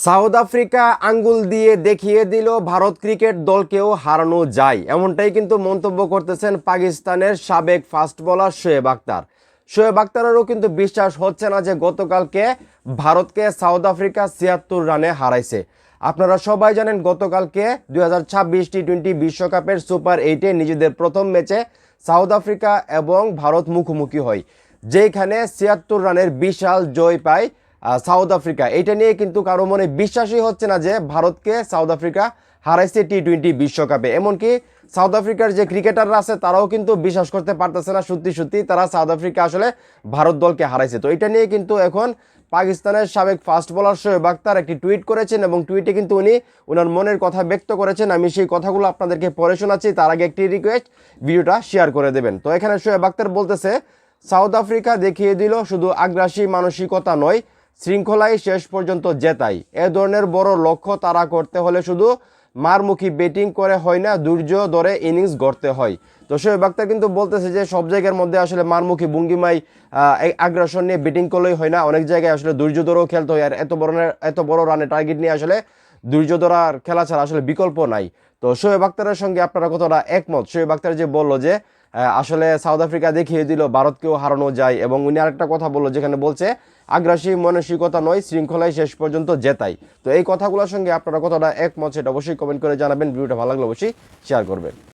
South Africa আঙ্গুল দিয়ে দেখিয়ে দিল ভারত ক্রিকেট দলকেও হারানো যায়, এমনটাই কিন্তু মন্তব্য করতেছেন পাকিস্তানের সাবেক ফাস্ট বোলার শোয়েব আখতার। শোয়েব আখতারেরও কিন্তু বিশ্বাস হচ্ছে না যে গতকালকে ভারতকে সাউথ আফ্রিকা ৭৬ রানে হারাইছে। আপনারা সবাই জানেন গতকালকে 2026 টি-20 বিশ্বকাপের সুপার 8-এ নিজেদের প্রথম ম্যাচে সাউথ আফ্রিকা এবং ভারত মুখোমুখি হয়, যেখানে ৭৬ রানের বিশাল জয় পায় সাউথ আফ্রিকা। এটা নিয়ে কিন্তু কারো মনে বিশ্বাসই হচ্ছে না যে ভারতকে সাউথ আফ্রিকা হারাইছে টি-20 বিশ্বকাপে। এমনকি সাউথ আফ্রিকার যে ক্রিকেটাররা আছে তারাও কিন্তু বিশ্বাস করতে পারতেছে না সত্যি সত্যি তারা সাউথ আফ্রিকা আসলে ভারত দলকে হারাইছে। তো এটা নিয়ে কিন্তু এখন পাকিস্তানের সাবেক ফাস্ট বোলার শোয়েব আখতার একটি টুইট করেছেন এবং টুইটে কিন্তু উনি ওনার মনের কথা ব্যক্ত করেছেন। আমি সেই কথাগুলো আপনাদেরকে পড়ে শোনাচ্ছি, তার আগে একটি রিকোয়েস্ট, ভিডিওটা শেয়ার করে দেবেন। তো এখানে শোয়েব আখতার বলতেছে, সাউথ আফ্রিকা দেখিয়ে দিল শুধু আগ্রাসী মানসিকতা নয়, শৃঙ্খলায় শেষ পর্যন্ত জেতাই। এ ধরনের বড় লক্ষ্য তারা করতে হলে শুধু মারমুখী ব্যাটিং করে হয় না, ধৈর্য ধরে ইনিংস গড়তে হয়। তো শোয়েব আখতার কিন্তু বলতেছে যে সব জায়গার মধ্যে আসলে মারমুখী ভঙ্গিমায় আগ্রাসন নিয়ে ব্যাটিং করলেই হয় না, অনেক জায়গায় আসলে ধৈর্য ধরেও খেলতে হয়। আর এত বড় রানে টার্গেট নিয়ে আসলে ধৈর্য ধরার খেলা ছাড়া আসলে বিকল্প নাই। তো শোয়েব আখতারের সঙ্গে আপনারা কতটা একমত? শোয়েব আখতার যে বললো যে আসলে সাউথ আফ্রিকা দেখিয়ে দিল ভারতকেও হারানো যায়, এবং উনি আরেকটা কথা বললো যেখানে বলছে আগ্রাসী মানসিকতা নয়, শৃঙ্খলায় শেষ পর্যন্ত জেতাই। তো এই কথাগুলোর সঙ্গে আপনারা কতটা একমত সেটা অবশ্যই কমেন্ট করে জানাবেন। ভিডিওটা ভালো লাগলে অবশ্যই শেয়ার করবেন।